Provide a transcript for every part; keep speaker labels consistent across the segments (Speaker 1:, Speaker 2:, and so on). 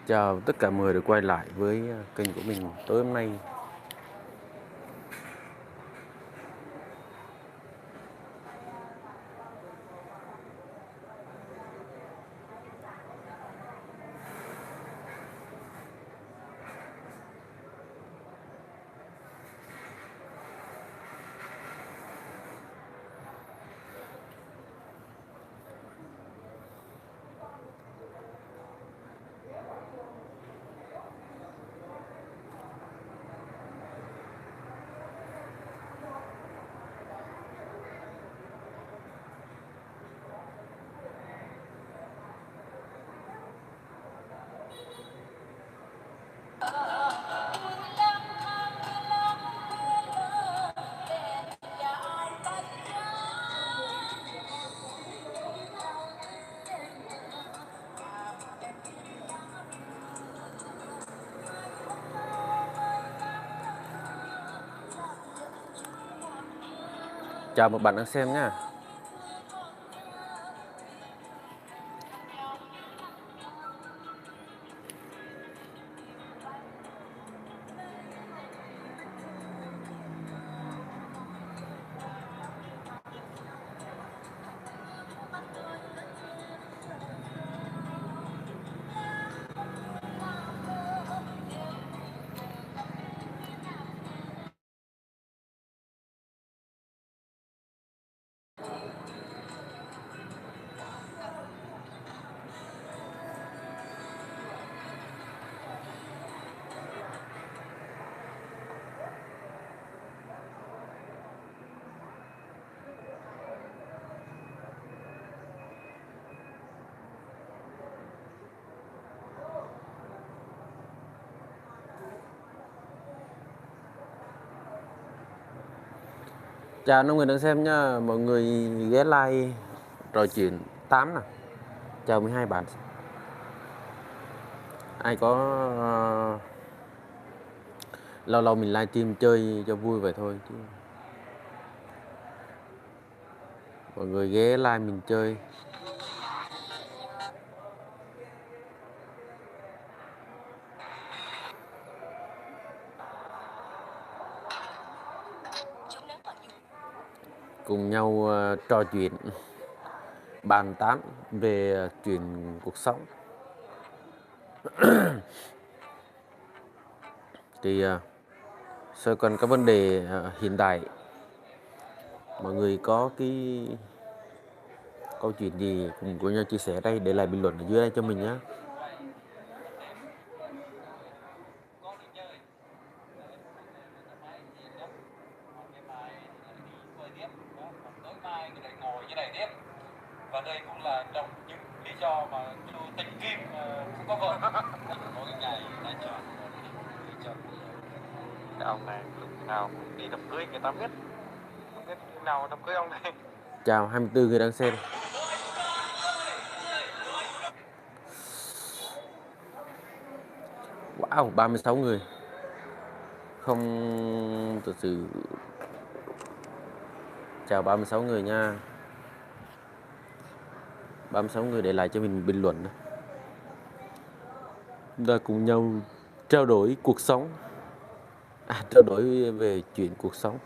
Speaker 1: Chào tất cả mọi người đã quay lại với kênh của mình tối hôm nay. Chào một bạn đang xem nhá. Chào mọi người đang xem nhá. Mọi người ghé like trò chuyện 8 nè. Chào 12 bạn. Ai có lâu lâu mình livestream chơi cho vui vậy thôi chứ. Mọi người ghé like mình chơi. Cùng nhau trò chuyện bàn tán về chuyện cuộc sống. Thì xoay quanh các vấn đề hiện tại, mọi người có cái câu chuyện gì cùng nhau chia sẻ đây, để lại bình luận ở dưới đây cho mình nhé.
Speaker 2: Và đây cũng là trong những lý do mà Chu Tinh Kim không có vợ. Có cái ngày đã chọn cái ông này lúc nào cũng đi đám cưới người ta biết, không biết lúc nào đám cưới ông này.
Speaker 1: Chào 24 người đang xem. Wow, 36 người. Không thực sự. Chào 36 người nha. 36 người để lại cho mình bình luận. Chúng ta cùng nhau trao đổi cuộc sống. Trao đổi về chuyện cuộc sống.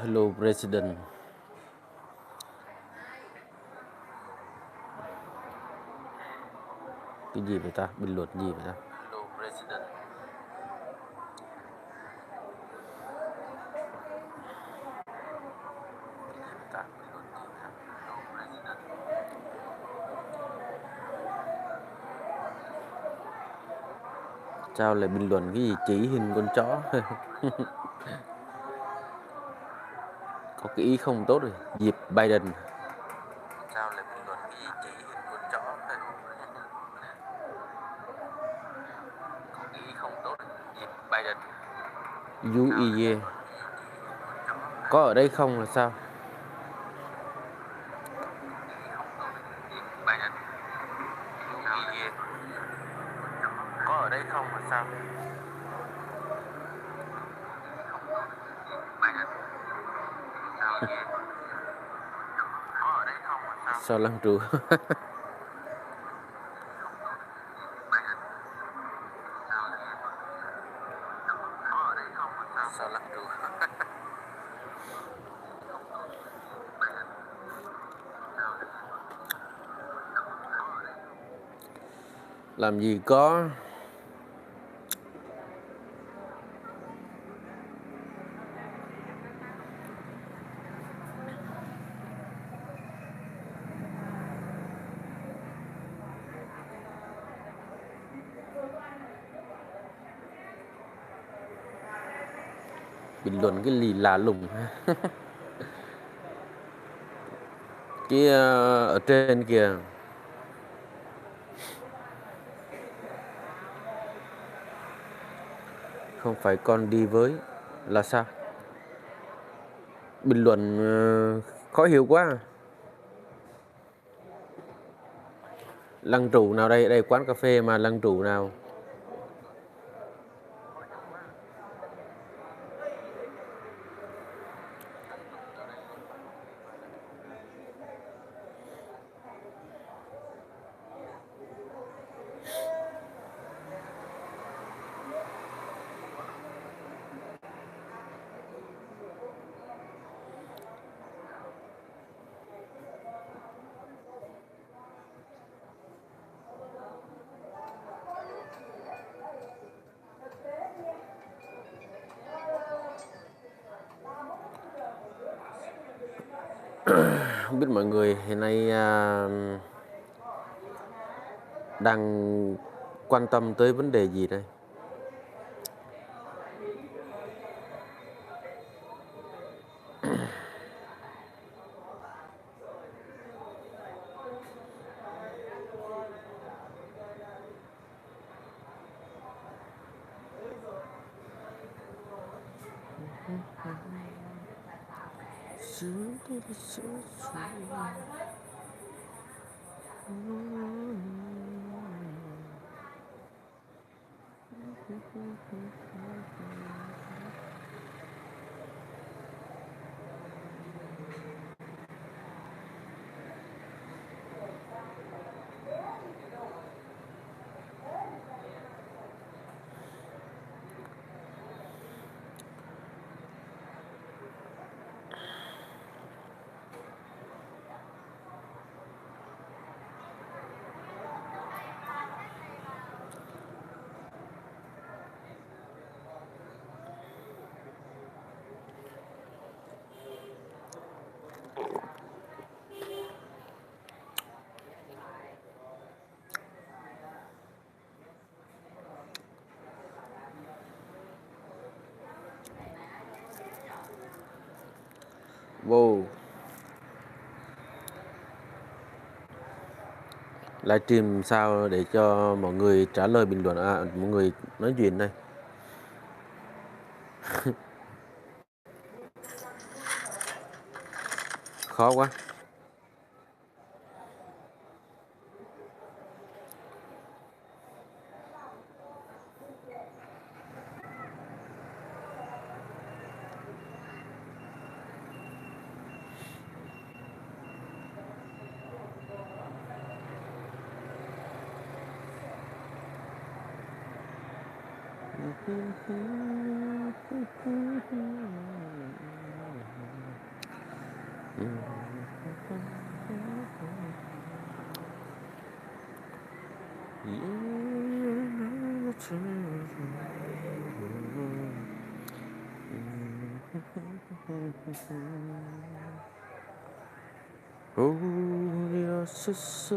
Speaker 1: Hello President. Cái gì vậy ta? Bình luận gì vậy ta?
Speaker 2: Hello President.
Speaker 1: Sao lại bình luận cái gì chỉ hình con chó? Có cái ý không tốt rồi. Dịp Biden.
Speaker 2: Sao lại bình luận cái gì chỉ hình con chó? Có cái ý không tốt rồi. Dịp Biden.
Speaker 1: UIE. Có ở đây không là sao? Có ở đây không là sao? Sao lăng trụ? Sao lăng trụ? Làm gì có. Bình luận cái lì lạ lùng ha. Cái ở trên kìa. Không phải con đi với là sao? Bình luận khó hiểu quá. Lăng trụ nào đây? Đây quán cà phê mà lăng trụ nào? Không biết mọi người hiện nay đang quan tâm tới vấn đề gì đây? Wow. Livestream sao để cho mọi người trả lời bình luận, mọi người nói chuyện đây. Khó quá. Oh, you're so so